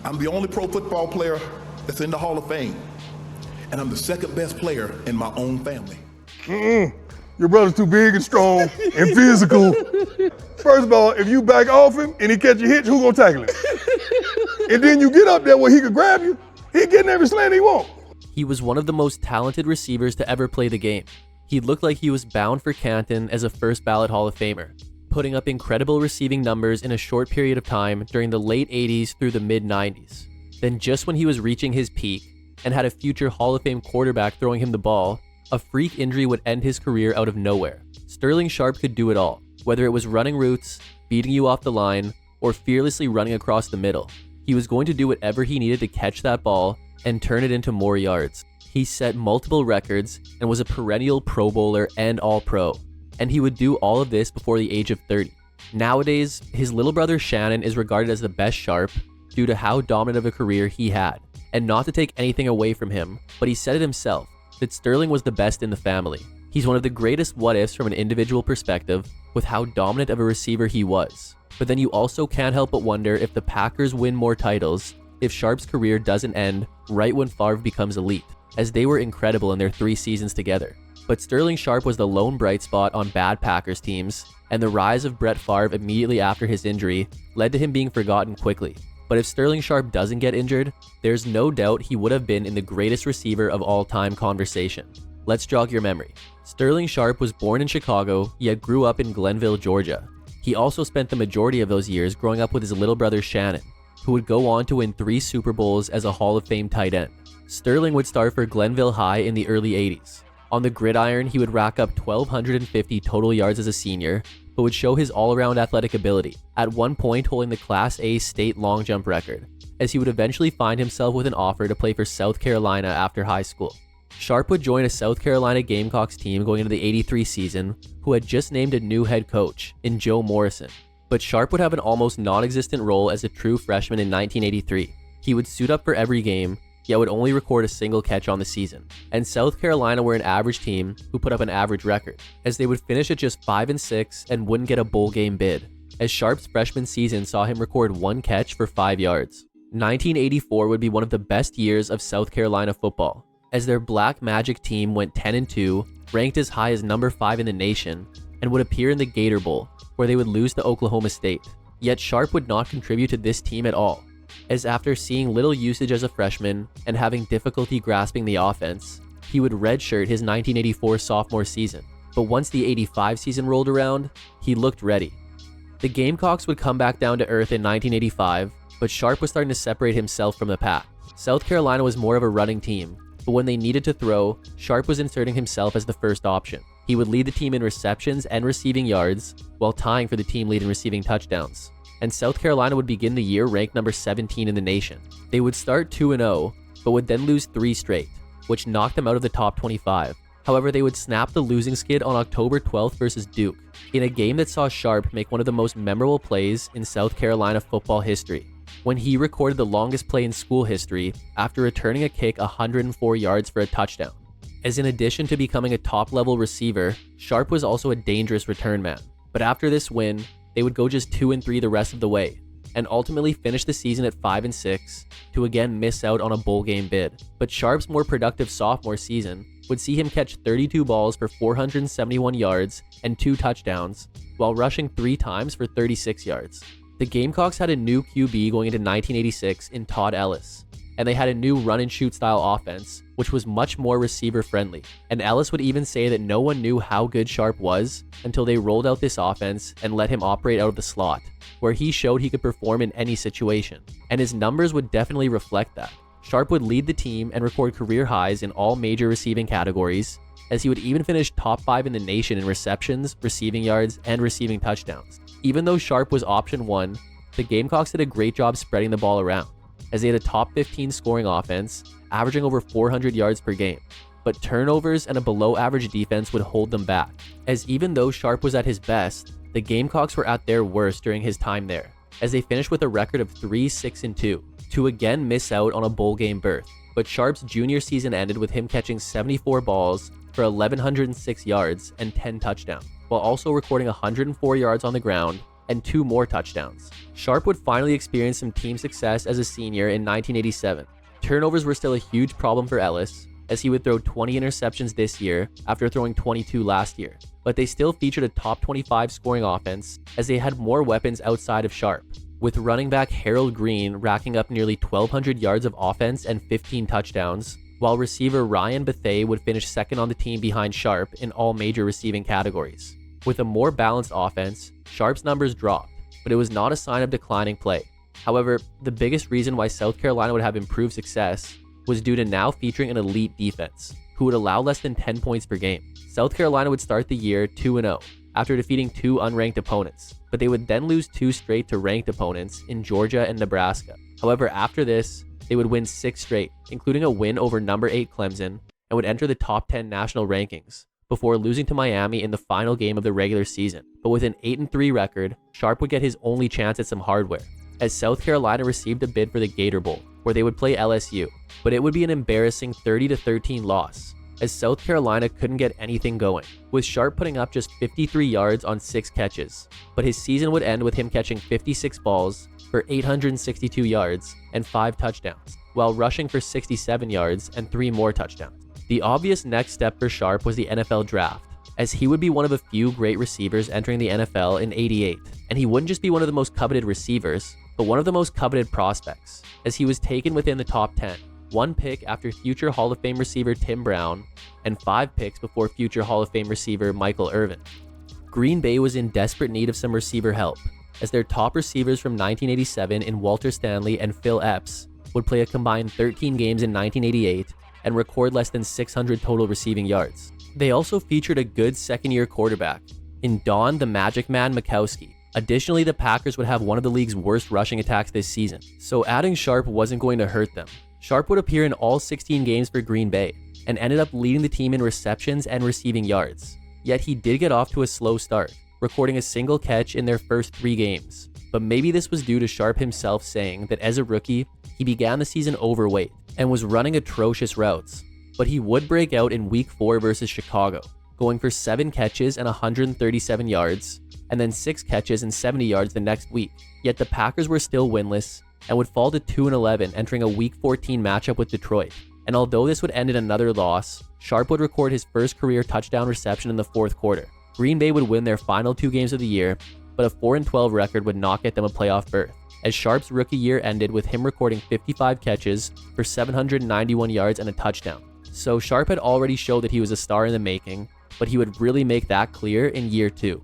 I'm the only pro football player that's in the Hall of Fame, and I'm the second best player in my own family. Your brother's too big and strong and physical. First of all, if you back off him and he catch a hitch, who gonna tackle him? And then you get up there where he could grab you, he getting every slant he want. He was one of the most talented receivers to ever play the game. He looked like he was bound for Canton as a first ballot Hall of Famer, putting up incredible receiving numbers in a short period of time during the late 80s through the mid 90s. Then just when he was reaching his peak and had a future Hall of Fame quarterback throwing him the ball, a freak injury would end his career out of nowhere. Sterling Sharpe could do it all, whether it was running routes, beating you off the line, or fearlessly running across the middle. He was going to do whatever he needed to catch that ball and turn it into more yards. He set multiple records and was a perennial Pro Bowler and All-Pro, and he would do all of this before the age of 30. Nowadays, his little brother Shannon is regarded as the best Sharpe due to how dominant of a career he had. And not to take anything away from him, but he said it himself, that Sterling was the best in the family. He's one of the greatest what-ifs from an individual perspective with how dominant of a receiver he was. But then you also can't help but wonder if the Packers win more titles if Sharpe's career doesn't end right when Favre becomes elite, as they were incredible in their 3 seasons together. But Sterling Sharpe was the lone bright spot on bad Packers teams, and the rise of Brett Favre immediately after his injury led to him being forgotten quickly. But if Sterling Sharpe doesn't get injured, there's no doubt he would have been in the greatest receiver of all time conversation. Let's jog your memory. Sterling Sharpe was born in Chicago, yet grew up in Glenville, Georgia. He also spent the majority of those years growing up with his little brother Shannon, who would go on to win 3 Super Bowls as a Hall of Fame tight end. Sterling would start for Glenville High in the early 80s. On the gridiron, he would rack up 1,250 total yards as a senior, but would show his all-around athletic ability, at one point holding the Class A state long jump record, as he would eventually find himself with an offer to play for South Carolina after high school. Sharpe would join a South Carolina Gamecocks team going into the 83 season, who had just named a new head coach in Joe Morrison. But Sharpe would have an almost non-existent role as a true freshman in 1983. He would suit up for every game, yet would only record a single catch on the season. And South Carolina were an average team who put up an average record, as they would finish at just 5-6 and wouldn't get a bowl game bid, as Sharpe's freshman season saw him record 1 catch for 5 yards. 1984 would be one of the best years of South Carolina football, as their Black Magic team went 10-2, ranked as high as number 5 in the nation, and would appear in the Gator Bowl, where they would lose to Oklahoma State. Yet Sharpe would not contribute to this team at all, as after seeing little usage as a freshman and having difficulty grasping the offense, he would redshirt his 1984 sophomore season. But once the 85 season rolled around, he looked ready. The Gamecocks would come back down to earth in 1985, but Sharpe was starting to separate himself from the pack. South Carolina was more of a running team, but when they needed to throw, Sharpe was inserting himself as the first option. He would lead the team in receptions and receiving yards, while tying for the team lead in receiving touchdowns. And South Carolina would begin the year ranked number 17 in the nation. They would start 2-0, but would then lose 3 straight, which knocked them out of the top 25. However, they would snap the losing skid on October 12th versus Duke, in a game that saw Sharpe make one of the most memorable plays in South Carolina football history, when he recorded the longest play in school history after returning a kick 104 yards for a touchdown. As in addition to becoming a top-level receiver, Sharpe was also a dangerous return man. But after this win, they would go just 2-3 the rest of the way, and ultimately finish the season at 5-6 to again miss out on a bowl game bid. But Sharpe's more productive sophomore season would see him catch 32 balls for 471 yards and 2 touchdowns, while rushing 3 times for 36 yards. The Gamecocks had a new QB going into 1986 in Todd Ellis, and they had a new run-and-shoot style offense, which was much more receiver-friendly. And Ellis would even say that no one knew how good Sharpe was until they rolled out this offense and let him operate out of the slot, where he showed he could perform in any situation. And his numbers would definitely reflect that. Sharpe would lead the team and record career highs in all major receiving categories, as he would even finish top 5 in the nation in receptions, receiving yards, and receiving touchdowns. Even though Sharpe was option 1, the Gamecocks did a great job spreading the ball around, as they had a top 15 scoring offense, averaging over 400 yards per game. But turnovers and a below-average defense would hold them back, as even though Sharpe was at his best, the Gamecocks were at their worst during his time there, as they finished with a record of 3-6-2, to again miss out on a bowl game berth. But Sharpe's junior season ended with him catching 74 balls for 1,106 yards and 10 touchdowns, while also recording 104 yards on the ground and 2 more touchdowns. Sharpe would finally experience some team success as a senior in 1987. Turnovers were still a huge problem for Ellis, as he would throw 20 interceptions this year after throwing 22 last year. But they still featured a top 25 scoring offense, as they had more weapons outside of Sharpe, with running back Harold Green racking up nearly 1,200 yards of offense and 15 touchdowns, while receiver Ryan Bethea would finish second on the team behind Sharpe in all major receiving categories. With a more balanced offense, Sharpe's numbers dropped, but it was not a sign of declining play. However, the biggest reason why South Carolina would have improved success was due to now featuring an elite defense, who would allow less than 10 points per game. South Carolina would start the year 2-0 after defeating 2 unranked opponents, but they would then lose 2 straight to ranked opponents in Georgia and Nebraska. However, after this, they would win 6 straight, including a win over number 8 Clemson, and would enter the top 10 national rankings, before losing to Miami in the final game of the regular season. But with an 8-3 record, Sharpe would get his only chance at some hardware, as South Carolina received a bid for the Gator Bowl, where they would play LSU, but it would be an embarrassing 30-13 loss, as South Carolina couldn't get anything going, with Sharpe putting up just 53 yards on 6 catches. But his season would end with him catching 56 balls for 862 yards and 5 touchdowns, while rushing for 67 yards and 3 more touchdowns. The obvious next step for Sharpe was the NFL draft, as he would be one of a few great receivers entering the NFL in '88, and he wouldn't just be one of the most coveted receivers, but one of the most coveted prospects, as he was taken within the top 10, 1 pick after future Hall of Fame receiver Tim Brown, and 5 picks before future Hall of Fame receiver Michael Irvin. Green Bay was in desperate need of some receiver help, as their top receivers from 1987 in Walter Stanley and Phil Epps would play a combined 13 games in 1988 and record less than 600 total receiving yards. They also featured a good second-year quarterback in Don the Magic Man Majkowski. Additionally, the Packers would have one of the league's worst rushing attacks this season, so adding Sharpe wasn't going to hurt them. Sharpe would appear in all 16 games for Green Bay, and ended up leading the team in receptions and receiving yards. Yet he did get off to a slow start, recording a single catch in their first 3 games. But maybe this was due to Sharpe himself saying that as a rookie, he began the season overweight and was running atrocious routes. But he would break out in Week 4 versus Chicago, going for 7 catches and 137 yards, and then 6 catches and 70 yards the next week. Yet the Packers were still winless and would fall to 2-11 entering a Week 14 matchup with Detroit. And although this would end in another loss, Sharpe would record his first career touchdown reception in the 4th quarter. Green Bay would win their final 2 games of the year, but a 4-12 record would not get them a playoff berth, as Sharpe's rookie year ended with him recording 55 catches for 791 yards and a touchdown. So Sharpe had already showed that he was a star in the making, but he would really make that clear in year 2.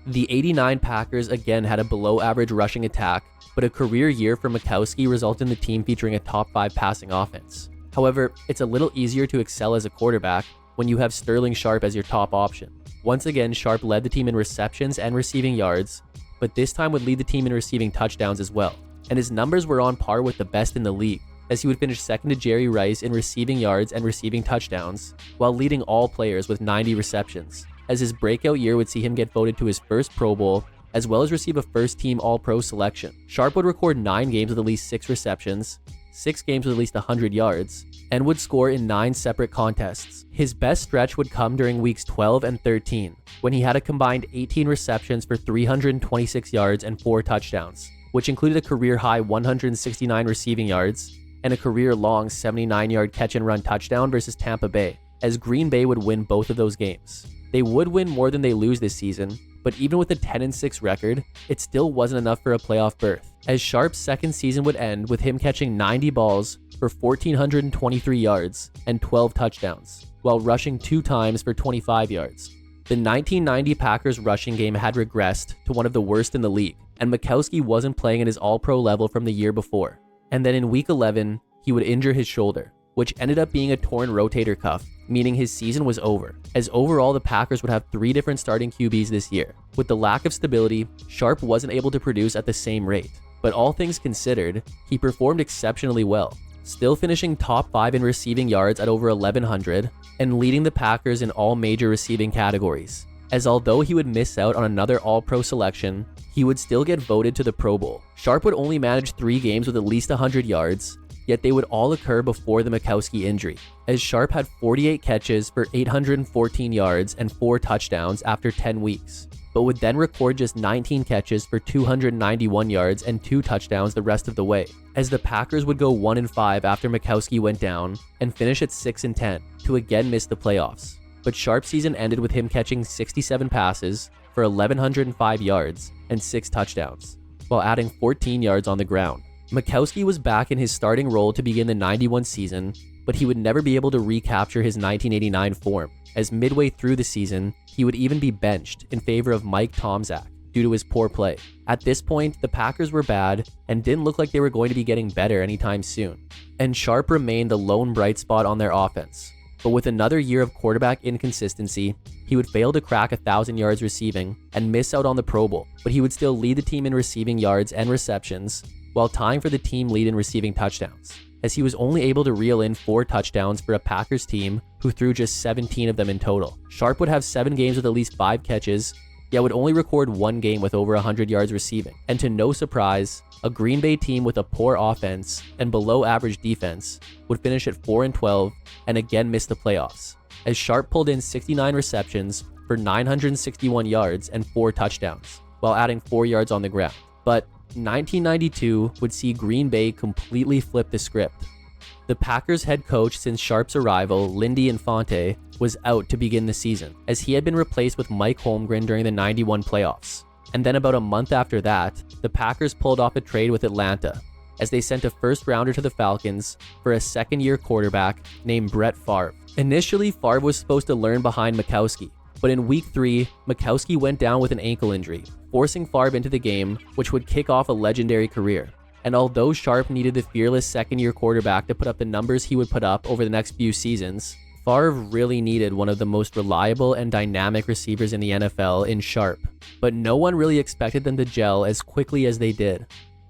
The '89 Packers again had a below-average rushing attack, but a career year for Majkowski resulted in the team featuring a top 5 passing offense. However, it's a little easier to excel as a quarterback when you have Sterling Sharpe as your top option. Once again, Sharpe led the team in receptions and receiving yards, but this time would lead the team in receiving touchdowns as well. And his numbers were on par with the best in the league, as he would finish second to Jerry Rice in receiving yards and receiving touchdowns, while leading all players with 90 receptions, as his breakout year would see him get voted to his first Pro Bowl, as well as receive a first-team All-Pro selection. Sharpe would record 9 games with at least 6 receptions, 6 games with at least 100 yards, and would score in 9 separate contests. His best stretch would come during weeks 12 and 13, when he had a combined 18 receptions for 326 yards and 4 touchdowns, which included a career-high 169 receiving yards and a career-long 79-yard catch-and-run touchdown versus Tampa Bay, as Green Bay would win both of those games. They would win more than they lose this season, but even with a 10-6 record, it still wasn't enough for a playoff berth, as Sharpe's second season would end with him catching 90 balls for 1,423 yards and 12 touchdowns, while rushing 2 times for 25 yards. The 1990 Packers rushing game had regressed to one of the worst in the league, and Majkowski wasn't playing at his All-Pro level from the year before. And then in Week 11, he would injure his shoulder, which ended up being a torn rotator cuff, meaning his season was over, as overall the Packers would have 3 different starting QBs this year. With the lack of stability, Sharpe wasn't able to produce at the same rate, but all things considered, he performed exceptionally well, still finishing top 5 in receiving yards at over 1,100, and leading the Packers in all major receiving categories, as although he would miss out on another All-Pro selection, he would still get voted to the Pro Bowl. Sharpe would only manage 3 games with at least 100 yards, yet they would all occur before the Majkowski injury, as Sharpe had 48 catches for 814 yards and 4 touchdowns after 10 weeks, but would then record just 19 catches for 291 yards and 2 touchdowns the rest of the way, as the Packers would go 1-5 after Majkowski went down and finish at 6-10 to again miss the playoffs. But Sharpe's season ended with him catching 67 passes for 1,105 yards and 6 touchdowns, while adding 14 yards on the ground. Majkowski was back in his starting role to begin the 91 season, but he would never be able to recapture his 1989 form, as midway through the season, he would even be benched in favor of Mike Tomczak due to his poor play. At this point, the Packers were bad and didn't look like they were going to be getting better anytime soon, and Sharpe remained the lone bright spot on their offense. But with another year of quarterback inconsistency, he would fail to crack 1,000 yards receiving and miss out on the Pro Bowl, but he would still lead the team in receiving yards and receptions, while tying for the team lead in receiving touchdowns, as he was only able to reel in 4 touchdowns for a Packers team who threw just 17 of them in total. Sharpe would have 7 games with at least 5 catches, yet would only record 1 game with over 100 yards receiving. And to no surprise, a Green Bay team with a poor offense and below average defense would finish at 4-12 and again miss the playoffs, as Sharpe pulled in 69 receptions for 961 yards and 4 touchdowns, while adding 4 yards on the ground. But 1992 would see Green Bay completely flip the script. The Packers head coach since Sharpe's arrival, Lindy Infante, was out to begin the season, as he had been replaced with Mike Holmgren during the 91 playoffs. And then about a month after that, the Packers pulled off a trade with Atlanta, as they sent a first-rounder to the Falcons for a second-year quarterback named Brett Favre. Initially, Favre was supposed to learn behind Majkowski, but in week 3, Majkowski went down with an ankle injury, forcing Favre into the game, which would kick off a legendary career. And although Sharpe needed the fearless second-year quarterback to put up the numbers he would put up over the next few seasons, Favre really needed one of the most reliable and dynamic receivers in the NFL in Sharpe, but no one really expected them to gel as quickly as they did.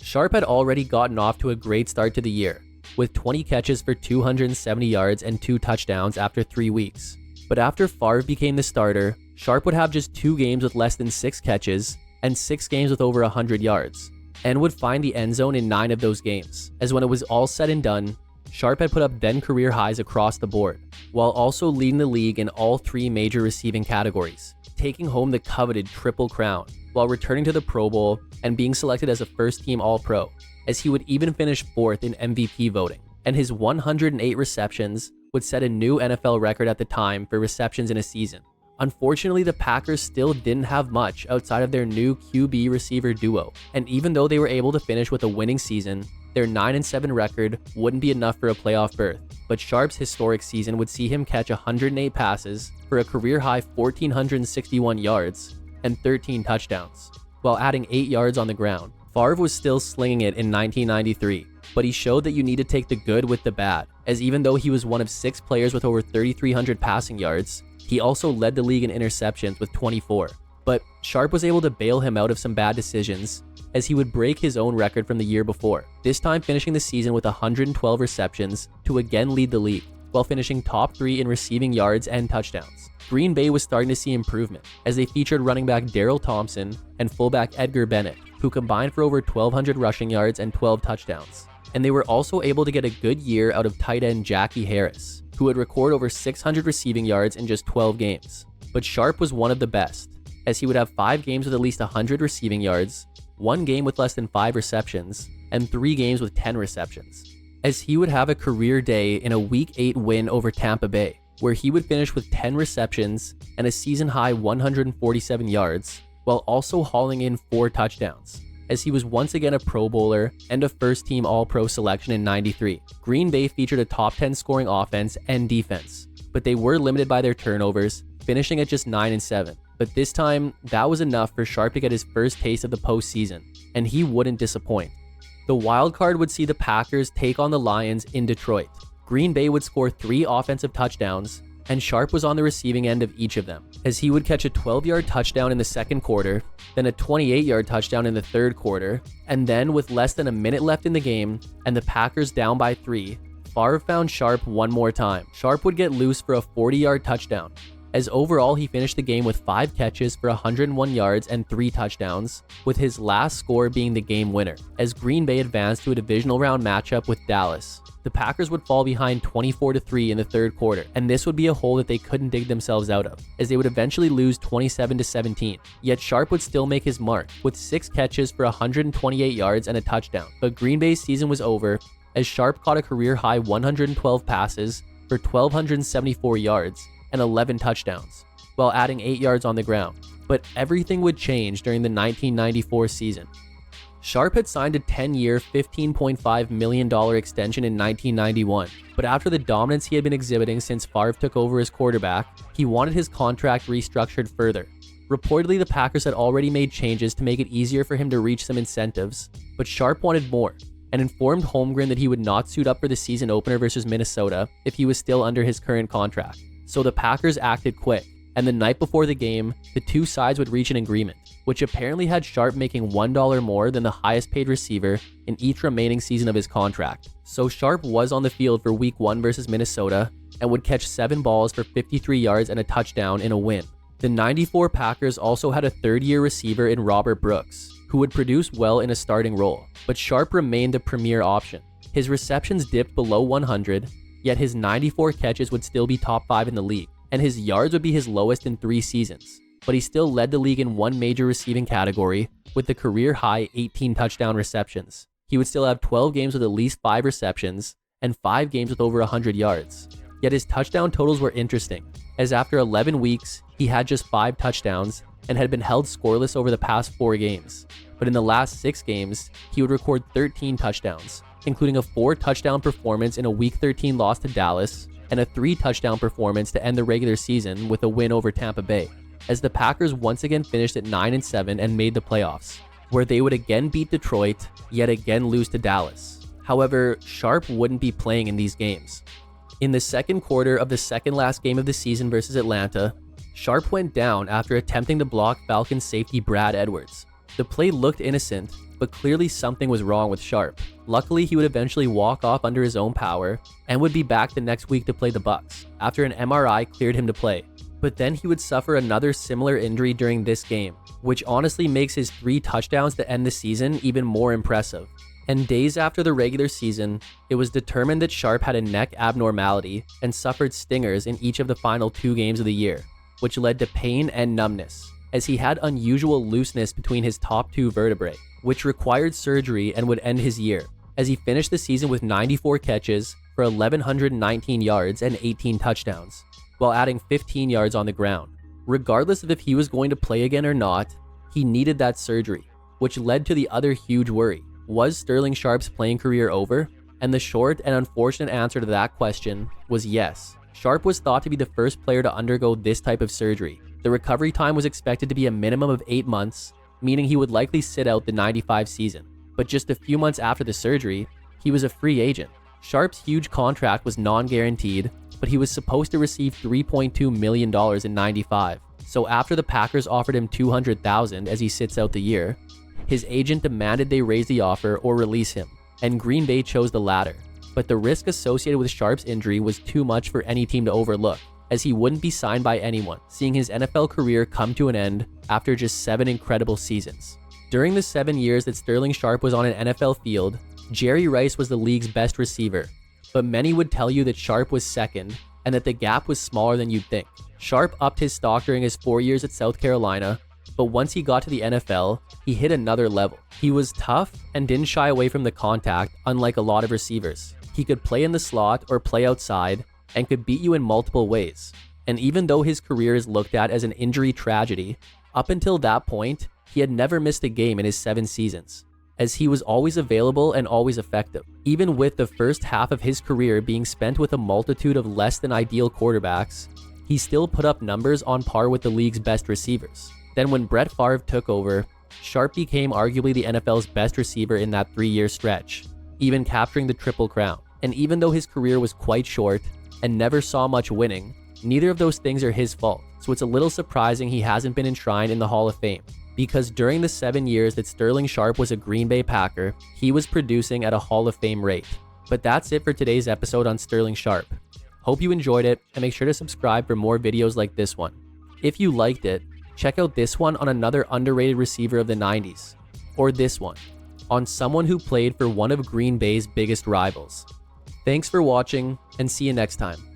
Sharpe had already gotten off to a great start to the year, with 20 catches for 270 yards and 2 touchdowns after 3 weeks. But after Favre became the starter, Sharpe would have just 2 games with less than 6 catches and 6 games with over 100 yards, and would find the end zone in 9 of those games, as when it was all said and done, Sharpe had put up then career highs across the board, while also leading the league in all 3 major receiving categories, taking home the coveted Triple Crown, while returning to the Pro Bowl and being selected as a first-team All-Pro, as he would even finish 4th in MVP voting, and his 108 receptions would set a new NFL record at the time for receptions in a season. Unfortunately, the Packers still didn't have much outside of their new QB receiver duo, and even though they were able to finish with a winning season, their 9-7 record wouldn't be enough for a playoff berth. But Sharpe's historic season would see him catch 108 passes for a career-high 1,461 yards and 13 touchdowns, while adding 8 yards on the ground. Favre was still slinging it in 1993, but he showed that you need to take the good with the bad, as even though he was one of 6 players with over 3,300 passing yards, he also led the league in interceptions with 24. But Sharpe was able to bail him out of some bad decisions, as he would break his own record from the year before, this time finishing the season with 112 receptions to again lead the league, while finishing top 3 in receiving yards and touchdowns. Green Bay was starting to see improvement, as they featured running back Daryl Thompson and fullback Edgar Bennett, who combined for over 1,200 rushing yards and 12 touchdowns. And they were also able to get a good year out of tight end Jackie Harris, who would record over 600 receiving yards in just 12 games. But Sharpe was one of the best, as he would have 5 games with at least 100 receiving yards, 1 game with less than 5 receptions, and 3 games with 10 receptions, as he would have a career day in a Week 8 win over Tampa Bay, where he would finish with 10 receptions and a season-high 147 yards, while also hauling in 4 touchdowns, as he was once again a Pro Bowler and a first-team All-Pro selection in '93. Green Bay featured a top 10 scoring offense and defense, but they were limited by their turnovers, finishing at just 9-7. But this time, that was enough for Sharpe to get his first taste of the postseason, and he wouldn't disappoint. The wild card would see the Packers take on the Lions in Detroit. Green Bay would score 3 offensive touchdowns, and Sharpe was on the receiving end of each of them, as he would catch a 12-yard touchdown in the second quarter, then a 28-yard touchdown in the third quarter, and then with less than a minute left in the game, and the Packers down by 3, Favre found Sharpe one more time. Sharpe would get loose for a 40-yard touchdown, as overall he finished the game with 5 catches for 101 yards and 3 touchdowns, with his last score being the game winner, as Green Bay advanced to a divisional round matchup with Dallas. The Packers would fall behind 24-3 in the third quarter, and this would be a hole that they couldn't dig themselves out of, as they would eventually lose 27-17. Yet Sharpe would still make his mark, with 6 catches for 128 yards and a touchdown. But Green Bay's season was over, as Sharpe caught a career-high 112 passes for 1,274 yards and 11 touchdowns, while adding 8 yards on the ground. But everything would change during the 1994 season. Sharpe had signed a 10-year, $15.5 million extension in 1991, but after the dominance he had been exhibiting since Favre took over as quarterback, he wanted his contract restructured further. Reportedly, the Packers had already made changes to make it easier for him to reach some incentives, but Sharpe wanted more, and informed Holmgren that he would not suit up for the season opener versus Minnesota if he was still under his current contract. So the Packers acted quick, and the night before the game, the two sides would reach an agreement, which apparently had Sharpe making $1 more than the highest paid receiver in each remaining season of his contract. So Sharpe was on the field for Week 1 versus Minnesota and would catch 7 balls for 53 yards and a touchdown in a win. The 94 Packers also had a third-year receiver in Robert Brooks, who would produce well in a starting role, but Sharpe remained the premier option. His receptions dipped below 100, yet his 94 catches would still be top 5 in the league, and his yards would be his lowest in 3 seasons. But he still led the league in one major receiving category with the career-high 18 touchdown receptions. He would still have 12 games with at least 5 receptions and 5 games with over 100 yards. Yet his touchdown totals were interesting, as after 11 weeks, he had just 5 touchdowns and had been held scoreless over the past 4 games. But in the last 6 games, he would record 13 touchdowns, including a 4-touchdown performance in a Week 13 loss to Dallas and a 3-touchdown performance to end the regular season with a win over Tampa Bay, as the Packers once again finished at 9-7 and made the playoffs, where they would again beat Detroit, yet again lose to Dallas. However, Sharpe wouldn't be playing in these games. In the second quarter of the second last game of the season versus Atlanta, Sharpe went down after attempting to block Falcons safety Brad Edwards. The play looked innocent, but clearly something was wrong with Sharpe. Luckily, he would eventually walk off under his own power and would be back the next week to play the Bucs, after an MRI cleared him to play. But then he would suffer another similar injury during this game, which honestly makes his 3 touchdowns to end the season even more impressive. And days after the regular season, it was determined that Sharpe had a neck abnormality and suffered stingers in each of the final 2 games of the year, which led to pain and numbness, as he had unusual looseness between his top 2 vertebrae, which required surgery and would end his year, as he finished the season with 94 catches for 1,119 yards and 18 touchdowns, while adding 15 yards on the ground. Regardless of if he was going to play again or not, he needed that surgery, which led to the other huge worry. Was Sterling Sharpe's playing career over? And the short and unfortunate answer to that question was yes. Sharpe was thought to be the first player to undergo this type of surgery. The recovery time was expected to be a minimum of 8 months, meaning he would likely sit out the 95 season. But just a few months after the surgery, he was a free agent. Sharpe's huge contract was non-guaranteed, but he was supposed to receive $3.2 million in 95. So after the Packers offered him $200,000 as he sits out the year, his agent demanded they raise the offer or release him, and Green Bay chose the latter. But the risk associated with Sharpe's injury was too much for any team to overlook, as he wouldn't be signed by anyone, seeing his NFL career come to an end after just 7 incredible seasons. During the 7 years that Sterling Sharpe was on an NFL field, Jerry Rice was the league's best receiver, but many would tell you that Sharpe was second and that the gap was smaller than you'd think. Sharpe upped his stock during his 4 years at South Carolina, but once he got to the NFL, he hit another level. He was tough and didn't shy away from the contact, unlike a lot of receivers. He could play in the slot or play outside and could beat you in multiple ways. And even though his career is looked at as an injury tragedy, up until that point, he had never missed a game in his 7 seasons, as he was always available and always effective. Even with the first half of his career being spent with a multitude of less than ideal quarterbacks, he still put up numbers on par with the league's best receivers. Then when Brett Favre took over, Sharpe became arguably the NFL's best receiver in that 3-year stretch, even capturing the Triple Crown. And even though his career was quite short and never saw much winning, neither of those things are his fault. So it's a little surprising he hasn't been enshrined in the Hall of Fame, because during the 7 years that Sterling Sharpe was a Green Bay Packer, he was producing at a Hall of Fame rate. But that's it for today's episode on Sterling Sharpe. Hope you enjoyed it, and make sure to subscribe for more videos like this one. If you liked it, check out this one on another underrated receiver of the 90s, or this one, on someone who played for one of Green Bay's biggest rivals. Thanks for watching, and see you next time.